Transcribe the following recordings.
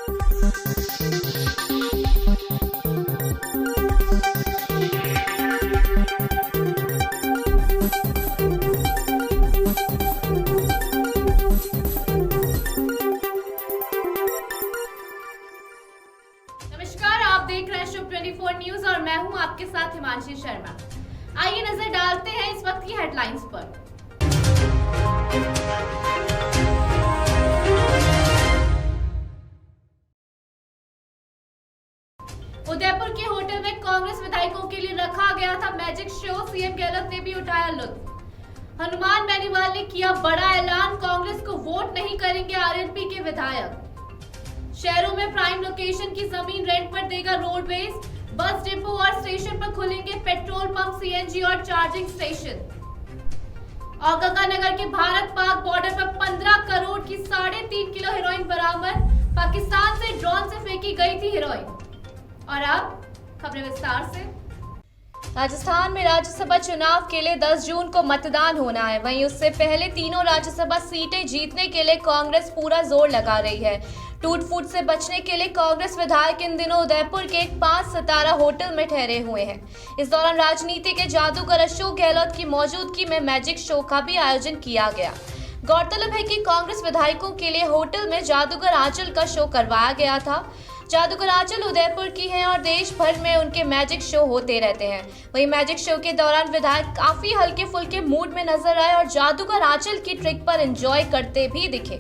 नमस्कार, आप देख रहे हैं शुभ 24 न्यूज और मैं हूं आपके साथ हिमांशी शर्मा। आइए नजर डालते हैं इस वक्त की हेडलाइंस पर। उदयपुर के होटल में कांग्रेस विधायकों के लिए रखा गया था मैजिक शो, सीएम गहलोत ने भी उठाया लुत्फ। हनुमान बेनीवाल ने किया बड़ा ऐलान, कांग्रेस को वोट नहीं करेंगे आरएलपी के विधायक। शहरों में प्राइम लोकेशन की जमीन रेंट पर देगा रोडवेज, बस डिपो और स्टेशन पर खुलेंगे पेट्रोल पंप, सीएनजी और चार्जिंग स्टेशन। और गंगानगर के भारत पाक बॉर्डर पर 15 करोड़ की 3.5 किलो हेरोइन बरामद, पाकिस्तान से ड्रोन से फेंकी गई थी हेरोइन। और अब खबरें विस्तार से। राजस्थान में राज्यसभा चुनाव के लिए 10 जून को मतदान होना है। वहीं उससे पहले तीनों राज्यसभा सीटें जीतने के लिए कांग्रेस पूरा जोर लगा रही है। टूट फूट से बचने के लिए कांग्रेस विधायक इन दिनों उदयपुर के एक 5 सितारा होटल में ठहरे हुए हैं। इस दौरान राजनीति के जादूगर अशोक गहलोत की मौजूदगी में मैजिक शो का भी आयोजन किया गया। गौरतलब है कि कांग्रेस विधायकों के लिए होटल में जादूगर आंचल का शो करवाया गया था। जादूगर आंचल उदयपुर की हैं और देश भर में उनके मैजिक शो होते रहते हैं। वहीं मैजिक शो के दौरान विधायक काफी हल्के फुल्के मूड में नजर आए और जादूगर आंचल की ट्रिक पर एंजॉय करते भी दिखे।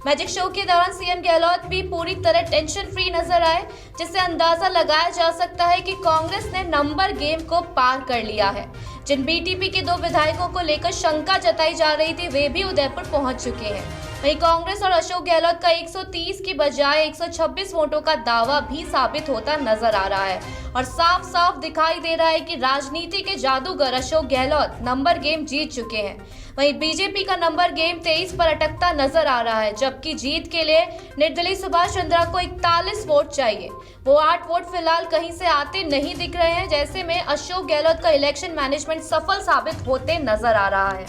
मैजिक शो के दौरान सीएम गहलोत भी पूरी तरह टेंशन फ्री नजर आए, जिससे अंदाजा लगाया जा सकता है कि कांग्रेस ने नंबर गेम को पार कर लिया है। जिन बीटीपी के 2 विधायकों को लेकर शंका जताई जा रही थी, वे भी उदयपुर पहुंच चुके हैं। वहीं कांग्रेस और अशोक गहलोत का 130 की बजाय 126 वोटों का दावा भी साबित होता नजर आ रहा है और साफ साफ दिखाई दे रहा है कि राजनीति के जादूगर अशोक गहलोत नंबर गेम जीत चुके हैं। वहीं बीजेपी का नंबर गेम 23 पर अटकता नजर आ रहा है, जबकि जीत के लिए निर्दलीय सुभाष चंद्रा को 41 वोट चाहिए। वो 8 वोट फिलहाल कहीं से आते नहीं दिख रहे हैं। जैसे में अशोक गहलोत का इलेक्शन मैनेजमेंट सफल साबित होते नजर आ रहा है।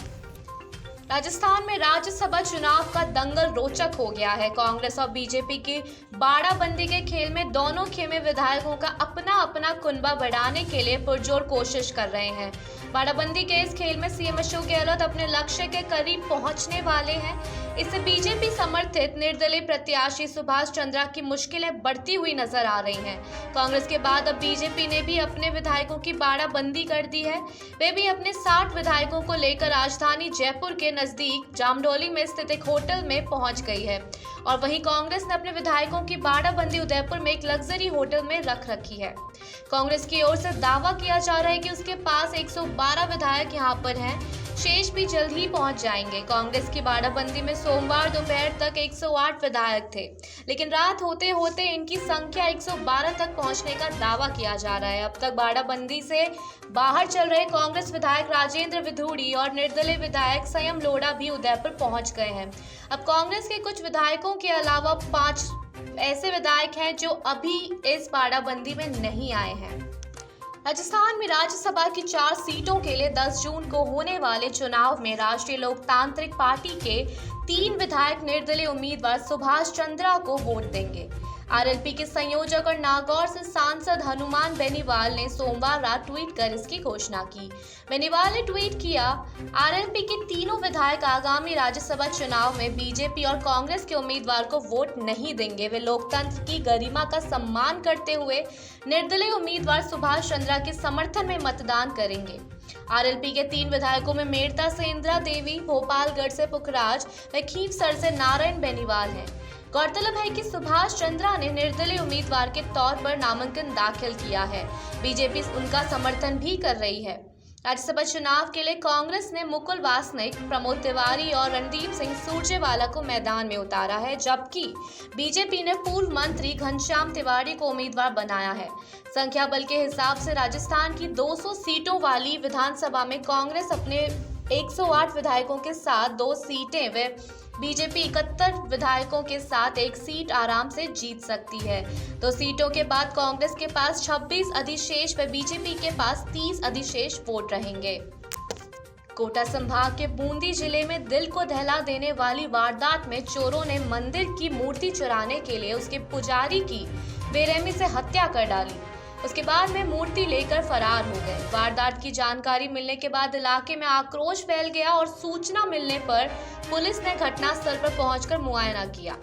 राजस्थान में राज्यसभा चुनाव का दंगल रोचक हो गया है। कांग्रेस और बीजेपी की बाड़ाबंदी के खेल में दोनों खेमे विधायकों का अपना अपना कुनबा बढ़ाने के लिए पुरजोर कोशिश कर रहे हैं। बाड़ाबंदी के इस खेल में सीएम अशोक गहलोत अपने लक्ष्य के करीब पहुंचने वाले हैं। इससे बीजेपी समर्थित निर्दलीय प्रत्याशी सुभाष चंद्रा की मुश्किलें बढ़ती हुई नजर आ रही हैं। कांग्रेस के बाद अब बीजेपी ने भी अपने विधायकों की बाड़ाबंदी कर दी है। वे भी अपने 60 विधायकों को लेकर राजधानी जयपुर के नजदीक जामडौली में स्थित एक होटल में पहुंच गई है। और वहीं कांग्रेस ने अपने विधायकों की बाड़ाबंदी उदयपुर में एक लग्जरी होटल में रख रखी है। कांग्रेस की ओर से दावा किया जा रहा है कि उसके पास 112 विधायक यहां पर हैं, शेष भी जल्द ही पहुंच जाएंगे। कांग्रेस की बाड़ाबंदी में सोमवार दोपहर तक 108 विधायक थे, लेकिन रात होते होते इनकी संख्या 112 तक पहुंचने का दावा किया जा रहा है। अब तक बाड़ाबंदी से बाहर चल रहे कांग्रेस विधायक राजेंद्र विधूड़ी और निर्दलीय विधायक संयम लोढ़ा भी उदयपुर पहुंच गए हैं। अब कांग्रेस के कुछ विधायकों के अलावा 5 ऐसे विधायक हैं जो अभी इस बाड़ाबंदी में नहीं आए हैं। राजस्थान में राज्यसभा की 4 सीटों के लिए 10 जून को होने वाले चुनाव में राष्ट्रीय लोकतांत्रिक पार्टी के 3 विधायक निर्दलीय उम्मीदवार सुभाष चंद्रा को वोट देंगे। आरएलपी के संयोजक और नागौर से सांसद हनुमान बेनीवाल ने सोमवार रात ट्वीट कर इसकी घोषणा की। बेनीवाल ने ट्वीट किया, आरएलपी के तीनों विधायक आगामी राज्यसभा चुनाव में बीजेपी और कांग्रेस के उम्मीदवार को वोट नहीं देंगे। वे लोकतंत्र की गरिमा का सम्मान करते हुए निर्दलीय उम्मीदवार सुभाष चंद्रा के समर्थन में मतदान करेंगे। आरएलपी के 3 विधायकों में मेड़ता से इंदिरा देवी, भोपालगढ़ से पुखराज व खीवसर से नारायण बेनीवाल हैं। गौरतलब है कि सुभाष चंद्रा ने निर्दलीय उम्मीदवार के तौर पर नामांकन दाखिल किया है। बीजेपी उनका समर्थन भी कर रही है। राज्यसभा चुनाव के लिए कांग्रेस ने मुकुल वासनिक, प्रमोद तिवारी और रणदीप सिंह सुरजेवाला को मैदान में उतारा है, जबकि बीजेपी ने पूर्व मंत्री घनश्याम तिवारी को उम्मीदवार बनाया है। संख्या बल के हिसाब से राजस्थान की 200 सीटों वाली विधानसभा में कांग्रेस अपने 108 विधायकों के साथ 2 सीटें व बीजेपी 71 विधायकों के साथ 1 सीट आराम से जीत सकती है। 2 सीटों के बाद कांग्रेस के पास 26 अधिशेष व बीजेपी के पास 30 अधिशेष वोट रहेंगे। कोटा संभाग के बूंदी जिले में दिल को दहला देने वाली वारदात में चोरों ने मंदिर की मूर्ति चुराने के लिए उसके पुजारी की बेरहमी से हत्या कर डाली। उसके बाद में मूर्ति लेकर फरार हो गए। वारदात की जानकारी मिलने के बाद इलाके में आक्रोश फैल गया और सूचना मिलने पर पुलिस ने घटनास्थल पर पहुंचकर मुआयना किया।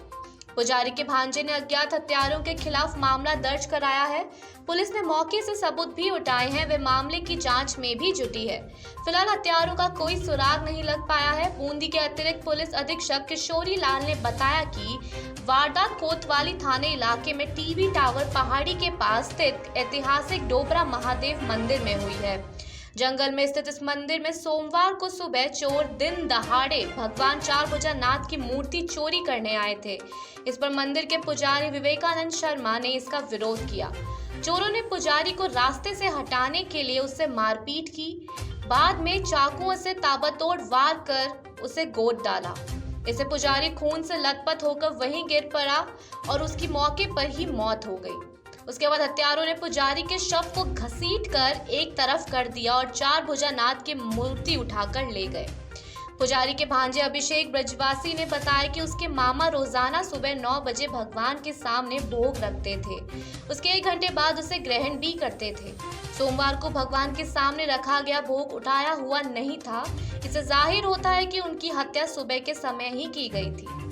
पुजारी के भांजे ने अज्ञात हत्यारों के खिलाफ मामला दर्ज कराया है। पुलिस ने मौके से सबूत भी उठाए हैं। वे मामले की जांच में भी जुटी है। फिलहाल हत्यारों का कोई सुराग नहीं लग पाया है। बूंदी के अतिरिक्त पुलिस अधीक्षक किशोरी लाल ने बताया कि वारदात कोतवाली थाने इलाके में टीवी टावर पहाड़ी के पास स्थित ऐतिहासिक डोबरा महादेव मंदिर में हुई है। जंगल में स्थित इस मंदिर में सोमवार को सुबह चोर दिन दहाड़े भगवान चारभुजा नाथ की मूर्ति चोरी करने आए थे। इस पर मंदिर के पुजारी विवेकानंद शर्मा ने इसका विरोध किया। चोरों ने पुजारी को रास्ते से हटाने के लिए उससे मारपीट की। बाद में चाकुओं से ताबड़तोड़ वार कर उसे गोद डाला। इसे पुजारी खून से लथपथ होकर वहीं गिर पड़ा और उसकी मौके पर ही मौत हो गई। उसके बाद हत्यारों ने पुजारी के शव को घसीटकर एक तरफ कर दिया और चारभुजा नाथ की मूर्ति उठाकर ले गए। पुजारी के भांजे अभिषेक ब्रजवासी ने बताया कि उसके मामा रोजाना सुबह 9 बजे भगवान के सामने भोग रखते थे। उसके 1 घंटे बाद उसे ग्रहण भी करते थे। सोमवार को भगवान के सामने रखा गया भोग उठाया हुआ नहीं था। इससे जाहिर होता है कि उनकी हत्या सुबह के समय ही की गई थी।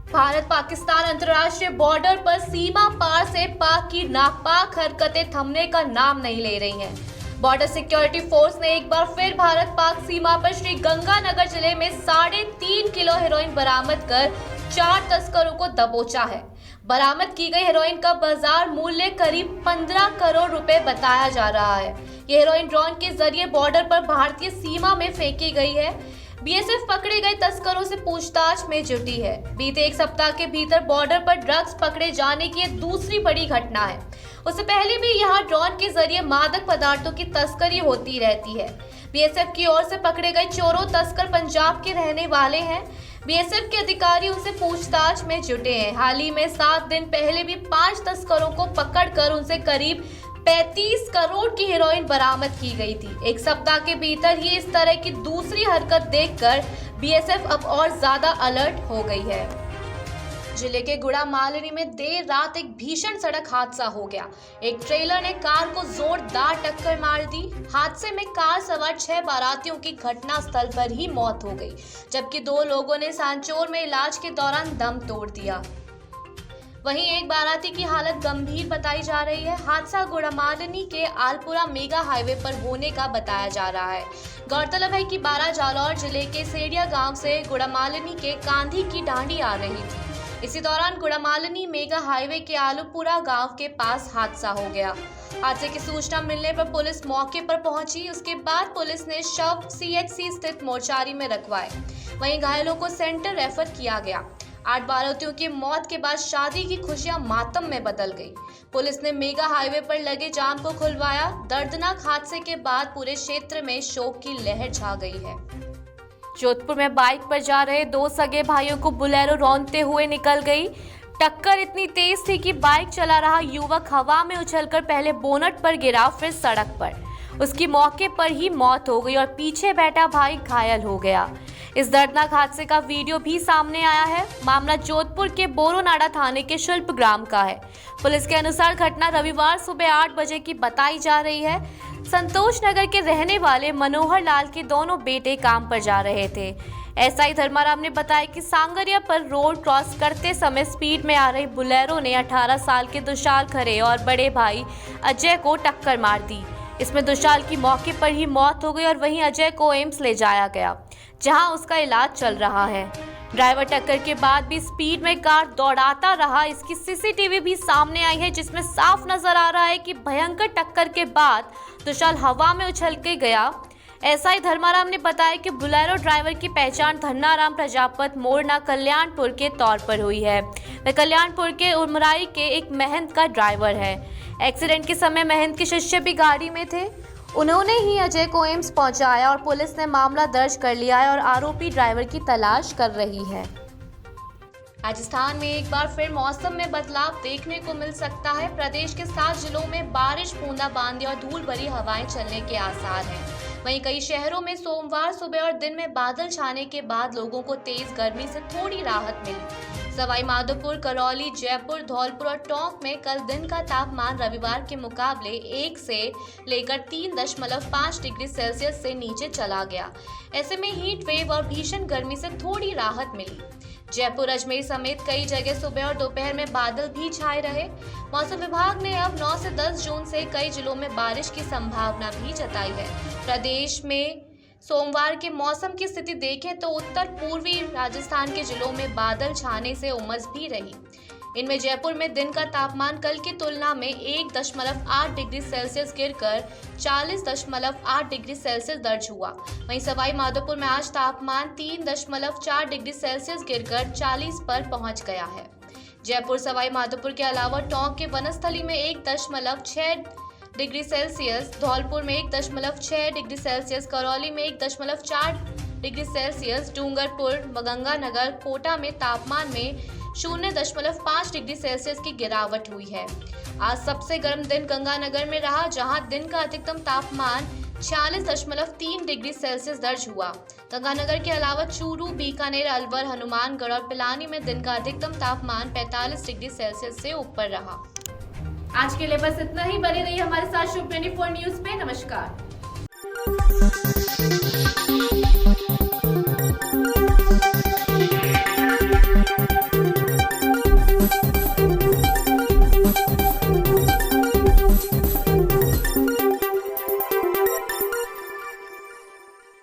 भारत पाकिस्तान अंतर्राष्ट्रीय बॉर्डर पर सीमा पार से पाक की नापाक हरकतें थमने का नाम नहीं ले रही हैं। बॉर्डर सिक्योरिटी फोर्स ने एक बार फिर भारत पाक सीमा पर श्री गंगानगर जिले में 3.5 किलो हेरोइन बरामद कर 4 तस्करों को दबोचा है। बरामद की गई हेरोइन का बाजार मूल्य करीब 15 करोड़ रुपए बताया जा रहा है। ये हेरोइन ड्रोन के जरिए बॉर्डर पर भारतीय सीमा में फेंकी गई है। बीएसएफ पकड़े गए तस्करों से पूछताछ में जुटी है। बीते 1 सप्ताह के भीतर बॉर्डर पर ड्रग्स पकड़े जाने की यह दूसरी बड़ी घटना है। उससे पहले भी यहां ड्रोन के जरिए मादक पदार्थों की तस्करी होती रहती है। बीएसएफ की ओर से पकड़े गए चोरों तस्कर पंजाब के रहने वाले हैं। बीएसएफ के अधिकारी उनसे पूछताछ में जुटे हैं। हाल ही में 7 दिन पहले भी 5 तस्करों को पकड़कर उनसे करीब 35 करोड़ की हेरोइन बरामद की गई थी। 1 सप्ताह के भीतर ही इस तरह की दूसरी हरकत देखकर बीएसएफ अब और ज्यादा अलर्ट हो गई है। जिले के गुड़ामालनी में देर रात एक भीषण सड़क हादसा हो गया। एक ट्रेलर ने कार को जोरदार टक्कर मार दी। हादसे में कार सवार 6 बारातियों की घटनास्थल पर ही मौत हो गई, जबकि 2 लोगों ने सांचौर में इलाज के दौरान दम तोड़ दिया। वहीं एक बाराती की हालत गंभीर बताई जा रही है। हादसा गुड़ामालनी के आलपुरा मेगा हाईवे पर होने का बताया जा रहा है। गौरतलब है कि बारा जालौर जिले के सेडिया गांव से गुड़ामालनी के कांधी की डांडी आ रही थी। इसी दौरान गुड़ामालनी मेगा हाईवे के आलूपुरा गांव के पास हादसा हो गया। हादसे की सूचना मिलने पर पुलिस मौके पर पहुंची। उसके बाद पुलिस ने शव सीएचसी स्थित मोर्चारी में रखवाए। वहीं घायलों को सेंटर रेफर किया गया। 8 बारातियों की मौत के बाद शादी की खुशियां मातम में बदल गई। पुलिस ने मेगा हाईवे पर लगे जाम को खुलवाया। दर्दनाक हादसे के बाद पूरे क्षेत्र में शोक की लहर छा गई है। जोधपुर में बाइक पर जा रहे 2 सगे भाइयों को बुलेरो रौंदते हुए निकल गई। टक्कर इतनी तेज थी कि बाइक चला रहा युवक हवा में उछलकर पहले बोनट पर गिरा, फिर सड़क पर। उसकी मौके पर ही मौत हो गई और पीछे बैठा भाई घायल हो गया। इस दर्दनाक हादसे का वीडियो भी सामने आया है। मामला जोधपुर के बोरोनाडा थाने के शिल्प ग्राम का है। पुलिस के अनुसार घटना रविवार सुबह 8 बजे की बताई जा रही है। संतोष नगर के रहने वाले मनोहर लाल के दोनों बेटे काम पर जा रहे थे। एसआई धर्माराम ने बताया कि सांगरिया पर रोड क्रॉस करते समय स्पीड में आ रही बुलेरो ने 18 साल के दुशाल खरे और बड़े भाई अजय को टक्कर मार दी। इसमें दुशाल की मौके पर ही मौत हो गई और वहीं अजय को एम्स ले जाया गया, जहां उसका इलाज चल रहा है। ड्राइवर टक्कर के बाद भी स्पीड में कार दौड़ाता रहा। इसकी सीसीटीवी भी सामने आई है, जिसमें साफ नजर आ रहा है कि भयंकर टक्कर के बाद दुशाल हवा में उछल के गया। एसआई धर्माराम ने बताया कि बुलेरो ड्राइवर की पहचान धन्नाराम प्रजापत मोरना कल्याणपुर के तौर पर हुई है। वह कल्याणपुर के उमराई के एक महंत का ड्राइवर है। एक्सीडेंट के समय महंत के शिष्य भी गाड़ी में थे। उन्होंने ही अजय को एम्स पहुंचाया और पुलिस ने मामला दर्ज कर लिया है और आरोपी ड्राइवर की तलाश कर रही है। राजस्थान में एक बार फिर मौसम में बदलाव देखने को मिल सकता है। प्रदेश के 7 जिलों में बारिश, बूंदाबांदी और धूल भरी हवाएं चलने के आसार हैं। वहीं कई शहरों में सोमवार सुबह और दिन में बादल छाने के बाद लोगों को तेज गर्मी से थोड़ी राहत मिली। सवाई माधोपुर, करौली, जयपुर, धौलपुर और टोंक में कल दिन का तापमान रविवार के मुकाबले 1 से लेकर 3.5 डिग्री सेल्सियस से नीचे चला गया। ऐसे में हीट वेव और भीषण गर्मी से थोड़ी राहत मिली। जयपुर, अजमेर समेत कई जगह सुबह और दोपहर में बादल भी छाए रहे। मौसम विभाग ने अब 9 से 10 जून से कई जिलों में बारिश की संभावना भी जताई है। प्रदेश में सोमवार के मौसम की स्थिति देखें तो उत्तर पूर्वी राजस्थान के जिलों में बादल छाने से उमस भी रही। इनमें जयपुर में दिन का तापमान कल की तुलना में 1.8 डिग्री सेल्सियस गिरकर 40.8 डिग्री सेल्सियस दर्ज हुआ। वहीं सवाई माधोपुर में आज तापमान 3.4 डिग्री सेल्सियस गिरकर 40 पर पहुंच गया है। जयपुर, सवाई माधोपुर के अलावा टोंक के वनस्थली में 1.6 डिग्री सेल्सियस, धौलपुर में 1.6 डिग्री सेल्सियस, करौली में 1.4 डिग्री सेल्सियस, डूंगरपुर, गंगानगर, कोटा में तापमान में 0.5 डिग्री सेल्सियस की गिरावट हुई है। आज सबसे गर्म दिन गंगानगर में रहा, जहां दिन का अधिकतम तापमान 46.3 डिग्री सेल्सियस दर्ज हुआ। गंगानगर के अलावा चूरू, बीकानेर, अलवर, हनुमानगढ़ और पिलानी में दिन का अधिकतम तापमान 45 डिग्री सेल्सियस से ऊपर रहा। आज के लिए बस इतना ही। बने रहिए हमारे साथ शुभ 24 न्यूज में। नमस्कार।